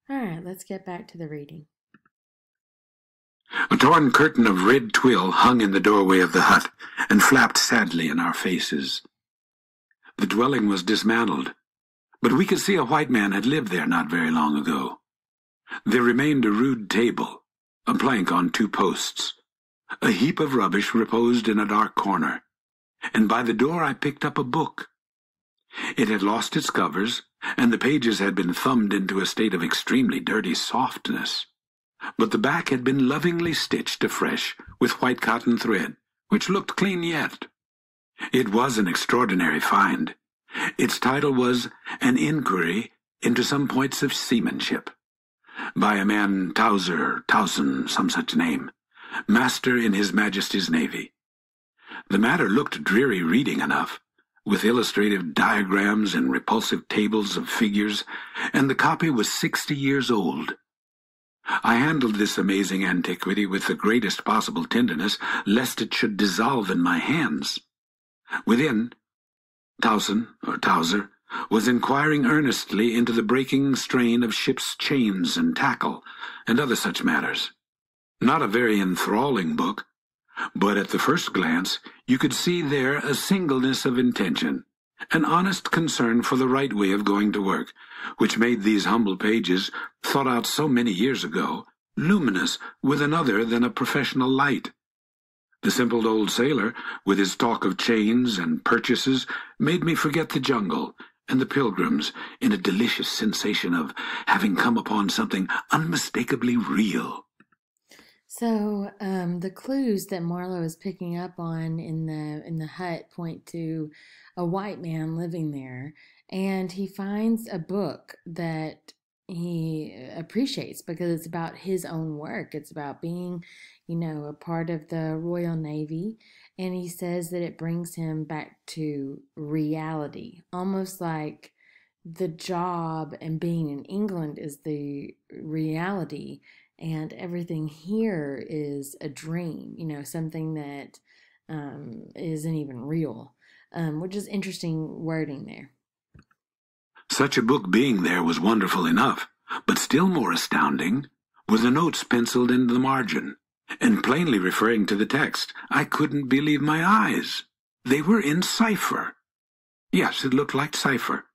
All right, let's get back to the reading. A torn curtain of red twill hung in the doorway of the hut and flapped sadly in our faces. The dwelling was dismantled, but we could see a white man had lived there not very long ago. There remained a rude table, a plank on two posts. A heap of rubbish reposed in a dark corner, and by the door I picked up a book. It had lost its covers, and the pages had been thumbed into a state of extremely dirty softness. But the back had been lovingly stitched afresh with white cotton thread, which looked clean yet. It was an extraordinary find. Its title was An Inquiry into Some Points of Seamanship, by a man Towson, some such name, master in His Majesty's Navy. The matter looked dreary reading enough, with illustrative diagrams and repulsive tables of figures, and the copy was 60 years old. I handled this amazing antiquity with the greatest possible tenderness, lest it should dissolve in my hands. Within, Towser, was inquiring earnestly into the breaking strain of ship's chains and tackle, and other such matters. Not a very enthralling book, but at the first glance you could see there a singleness of intention, an honest concern for the right way of going to work, which made these humble pages, thought out so many years ago, luminous with another than a professional light. The simple old sailor, with his talk of chains and purchases, made me forget the jungle and the pilgrims in a delicious sensation of having come upon something unmistakably real. So, the clues that Marlowe is picking up on in the hut point to a white man living there, and he finds a book that he appreciates because it's about his own work. It's about being, a part of the Royal Navy, and he says that it brings him back to reality, almost like the job and being in England is the reality, and everything here is a dream, something that isn't even real, which is interesting wording there. Such a book being there was wonderful enough, but still more astounding were the notes penciled in the margin, and plainly referring to the text. I couldn't believe my eyes. They were in cipher. Yes, it looked like cipher.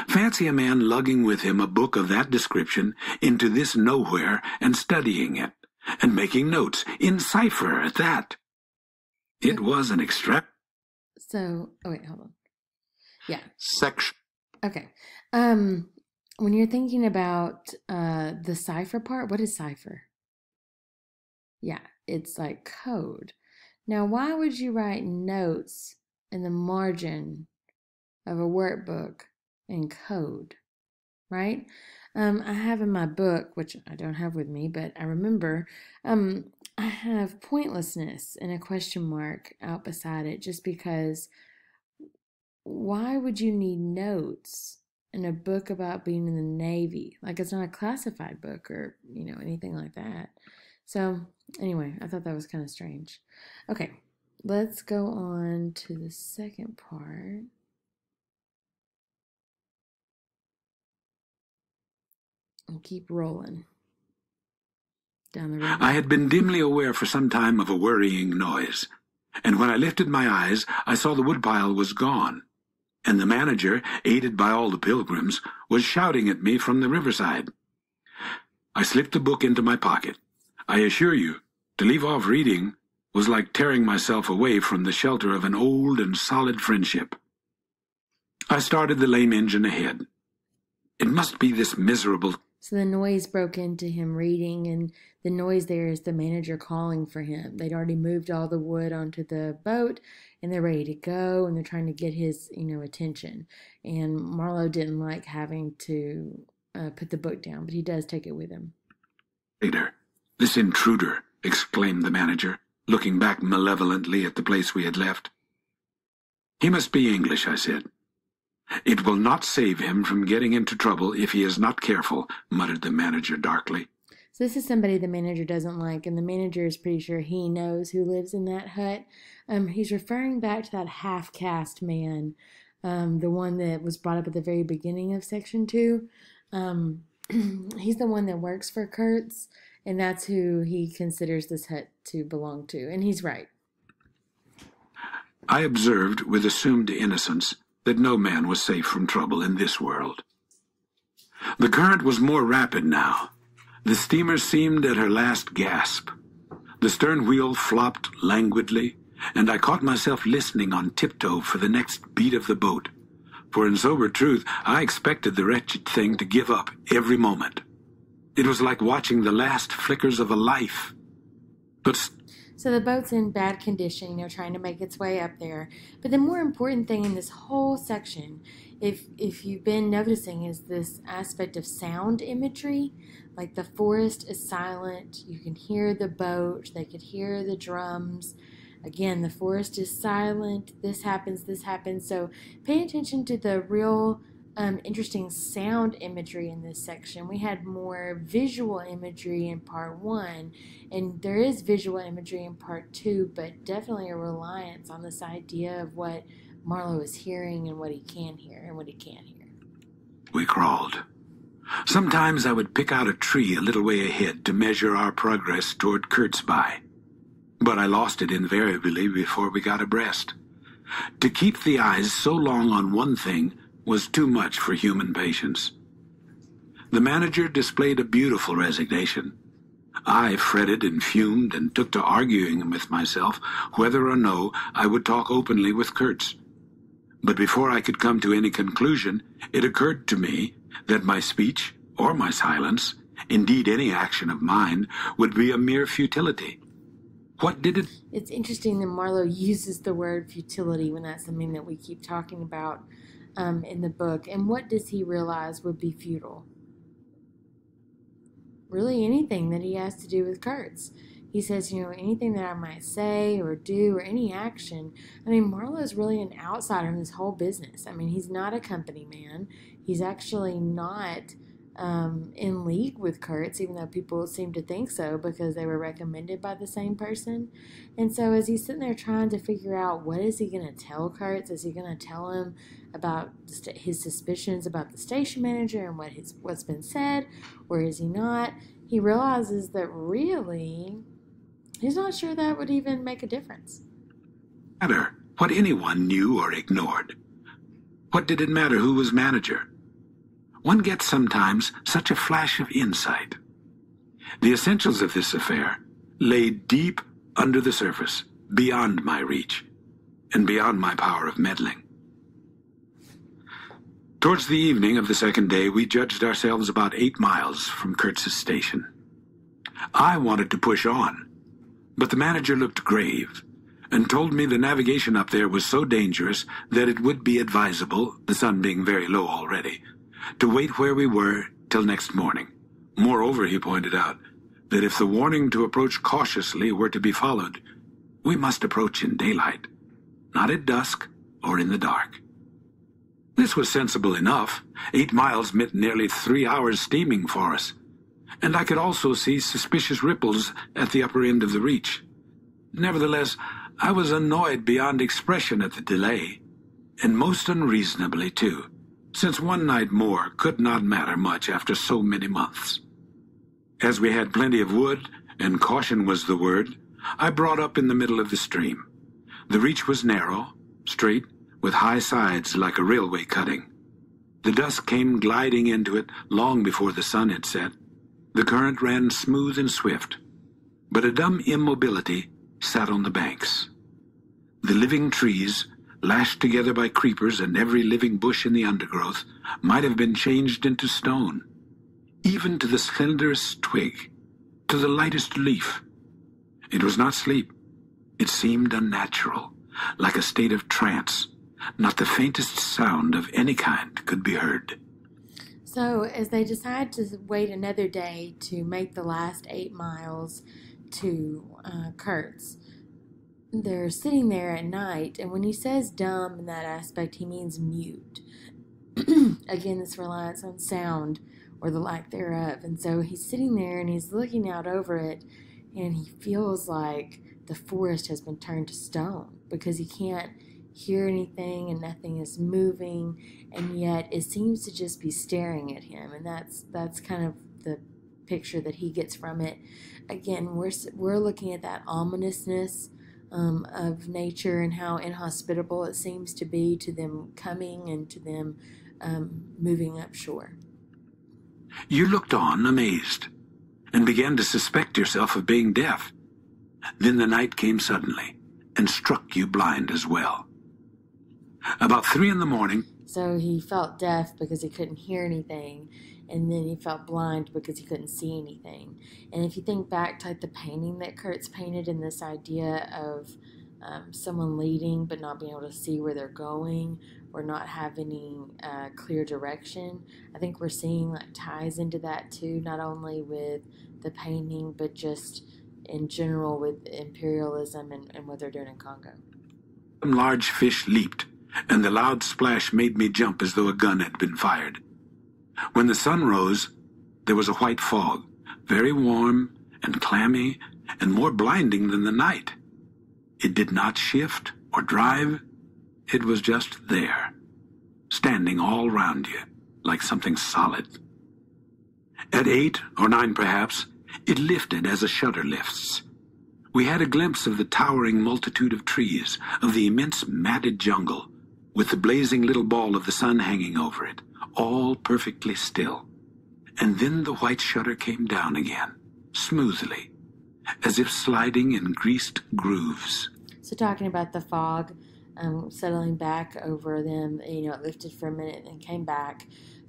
Fancy a man lugging with him a book of that description into this nowhere and studying it, and making notes, in cipher at that. It was an So, oh wait, hold on. Yeah. section. Okay. When you're thinking about the cipher part, what is cipher? Yeah, it's like code. Now, why would you write notes in the margin of a workbook in code, right? I have in my book, which I don't have with me, but I remember, I have pointlessness and a question mark out beside it just because why would you need notes in a book about being in the Navy? Like, it's not a classified book or, anything like that. So, anyway, I thought that was kind of strange. Okay, let's go on to the second part. And keep rolling down the road. I had been dimly aware for some time of a worrying noise, and when I lifted my eyes, I saw the woodpile was gone, and the manager, aided by all the pilgrims, was shouting at me from the riverside. I slipped the book into my pocket. I assure you, to leave off reading was like tearing myself away from the shelter of an old and solid friendship. I started the lame engine ahead. It must be this miserable... So the noise broke into him reading, and the noise there is the manager calling for him. They'd already moved all the wood onto the boat, and they're ready to go, and they're trying to get his, attention. And Marlowe didn't like having to put the book down, but he does take it with him. Later, this intruder, exclaimed the manager, looking back malevolently at the place we had left. He must be English, I said. It will not save him from getting into trouble if he is not careful, muttered the manager darkly. So this is somebody the manager doesn't like, and the manager is pretty sure he knows who lives in that hut. He's referring back to that half-caste man, the one that was brought up at the very beginning of Section 2. He's the one that works for Kurtz, and that's who he considers this hut to belong to. And he's right. I observed with assumed innocence that no man was safe from trouble in this world. The current was more rapid now. The steamer seemed at her last gasp. The stern wheel flopped languidly, and I caught myself listening on tiptoe for the next beat of the boat. For in sober truth, I expected the wretched thing to give up every moment. It was like watching the last flickers of a life. But So the boat's in bad condition, trying to make its way up there. But the more important thing in this whole section, if you've been noticing, is this aspect of sound imagery. Like the forest is silent, you can hear the boat, they could hear the drums. Again, the forest is silent, this happens, this happens. So pay attention to the real interesting sound imagery in this section. We had more visual imagery in part one, and there is visual imagery in part two, but definitely a reliance on this idea of what Marlowe is hearing and what he can hear and what he can't hear. we crawled. Sometimes I would pick out a tree a little way ahead to measure our progress toward Kurtz by, but I lost it invariably before we got abreast. To keep the eyes so long on one thing was too much for human patience. The manager displayed a beautiful resignation. I fretted and fumed and took to arguing with myself whether or no I would talk openly with Kurtz. But before I could come to any conclusion, it occurred to me that my speech, or my silence, indeed any action of mine, would be a mere futility. What did it... It's interesting that Marlowe uses the word futility when that's something that we keep talking about in the book. And what does he realize would be futile? Really anything that he has to do with Kurtz. He says, anything that I might say or do or any action. I mean, Marlowe's really an outsider in this whole business. I mean, he's not a company man. He's actually not in league with Kurtz, even though people seem to think so because they were recommended by the same person. And so as he's sitting there trying to figure out what is he going to tell Kurtz, is he going to tell him about his suspicions about the station manager and what's been said, or is he not? He realizes that really he's not sure that would even make a difference. matter what anyone knew or ignored? What did it matter who was manager? One gets sometimes such a flash of insight. The essentials of this affair lay deep under the surface, beyond my reach, and beyond my power of meddling. Towards the evening of the second day, we judged ourselves about 8 miles from Kurtz's station. I wanted to push on, but the manager looked grave and told me the navigation up there was so dangerous that it would be advisable, the sun being very low already, to wait where we were till next morning. Moreover, he pointed out that if the warning to approach cautiously were to be followed, we must approach in daylight, not at dusk or in the dark. This was sensible enough. 8 miles meant nearly 3 hours steaming for us, and I could also see suspicious ripples at the upper end of the reach. Nevertheless, I was annoyed beyond expression at the delay, and most unreasonably, too, since one night more could not matter much after so many months. As we had plenty of wood, and caution was the word, I brought up in the middle of the stream. The reach was narrow, straight, with high sides like a railway cutting. The dusk came gliding into it long before the sun had set. The current ran smooth and swift, but a dumb immobility sat on the banks. The living trees, lashed together by creepers and every living bush in the undergrowth, might have been changed into stone, even to the slenderest twig, to the lightest leaf. It was not sleep. It seemed unnatural, like a state of trance. Not the faintest sound of any kind could be heard. So as they decide to wait another day to make the last 8 miles to Kurtz, they're sitting there at night, and when he says dumb in that aspect, he means mute. Again, this reliance on sound or the lack thereof. And so he's sitting there and he's looking out over it, and he feels like the forest has been turned to stone because he can't hear anything and nothing is moving, and yet it seems to just be staring at him. And that's kind of the picture that he gets from it. Again, we're looking at that ominousness of nature and how inhospitable it seems to be to them coming and to them moving up shore. You looked on, amazed, and began to suspect yourself of being deaf. Then the night came suddenly and struck you blind as well. About 3 in the morning, so he felt deaf because he couldn't hear anything, and then he felt blind because he couldn't see anything. And if you think back to like the painting that Kurt's painted, in this idea of someone leading but not being able to see where they're going or not have any clear direction, I think we're seeing like ties into that too, not only with the painting but just in general with imperialism and what they're doing in Congo. Some large fish leaped, and the loud splash made me jump as though a gun had been fired. When the sun rose, there was a white fog, very warm and clammy and more blinding than the night. It did not shift or drive. It was just there, standing all round you, like something solid. At 8 or 9 perhaps, it lifted as a shutter lifts. We had a glimpse of the towering multitude of trees, of the immense matted jungle, with the blazing little ball of the sun hanging over it, all perfectly still. And then the white shutter came down again, smoothly, as if sliding in greased grooves. So talking about the fog settling back over them, it lifted for a minute and came back.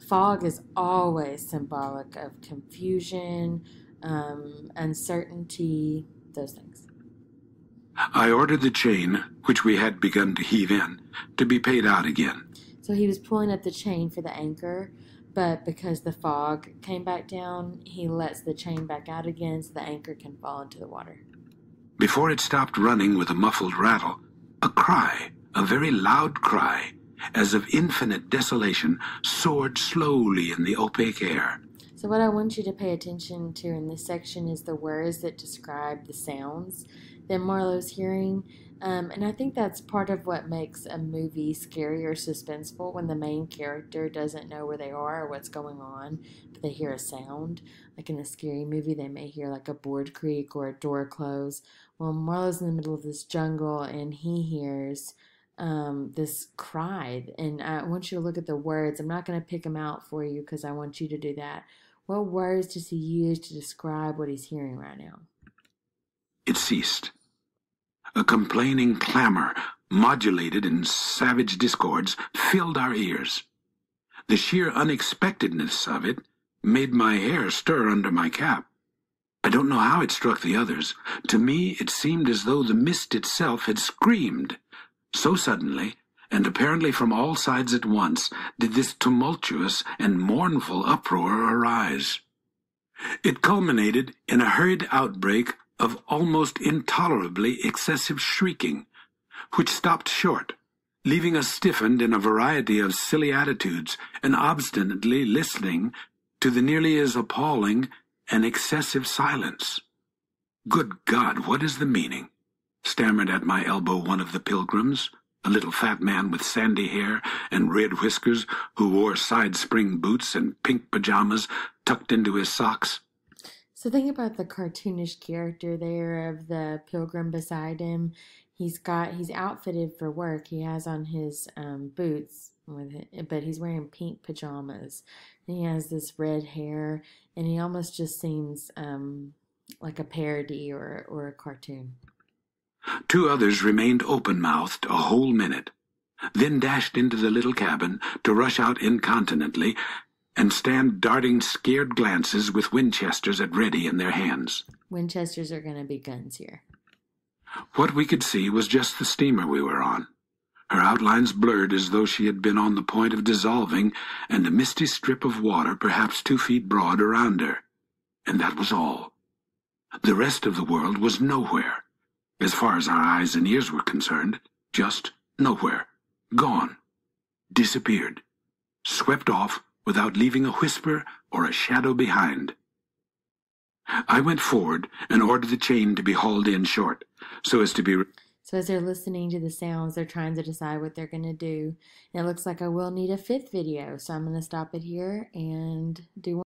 Fog is always symbolic of confusion, uncertainty, those things. I ordered the chain, which we had begun to heave in, to be paid out again. So he was pulling up the chain for the anchor, but because the fog came back down, he lets the chain back out again so the anchor can fall into the water. Before it stopped running with a muffled rattle, a cry, a very loud cry, as of infinite desolation, soared slowly in the opaque air. So what I want you to pay attention to in this section is the words that describe the sounds that Marlowe's hearing. And I think that's part of what makes a movie scary or suspenseful, when the main character doesn't know where they are or what's going on, but they hear a sound. Like in a scary movie, they may hear like a board creak or a door close. Well, Marlowe's in the middle of this jungle and he hears this cry. And I want you to look at the words. I'm not going to pick them out for you because I want you to do that. What words does he use to describe what he's hearing right now? It ceased. A complaining clamor, modulated in savage discords, filled our ears. The sheer unexpectedness of it made my hair stir under my cap. I don't know how it struck the others. To me, it seemed as though the mist itself had screamed. So suddenly, and apparently from all sides at once, did this tumultuous and mournful uproar arise. It culminated in a hurried outbreak of almost intolerably excessive shrieking, which stopped short, leaving us stiffened in a variety of silly attitudes and obstinately listening to the nearly as appalling and excessive silence. "Good God, what is the meaning?" stammered at my elbow one of the pilgrims, a little fat man with sandy hair and red whiskers who wore side-spring boots and pink pajamas tucked into his socks. So think about the cartoonish character there of the pilgrim beside him. He's outfitted for work. He has on his boots, but he's wearing pink pajamas. And he has this red hair, and he almost just seems like a parody or a cartoon. 2 others remained open-mouthed a whole minute, then dashed into the little cabin to rush out incontinently and stand darting scared glances with Winchesters at ready in their hands. Winchesters are going to be guns here. What we could see was just the steamer we were on, her outlines blurred as though she had been on the point of dissolving, and a misty strip of water perhaps 2 feet broad around her. And that was all. The rest of the world was nowhere. As far as our eyes and ears were concerned, just nowhere. Gone. Disappeared. Swept off without leaving a whisper or a shadow behind. I went forward and ordered the chain to be hauled in short, so as to be... So as they're listening to the sounds, they're trying to decide what they're going to do. And it looks like I will need a fifth video. So I'm going to stop it here and do one.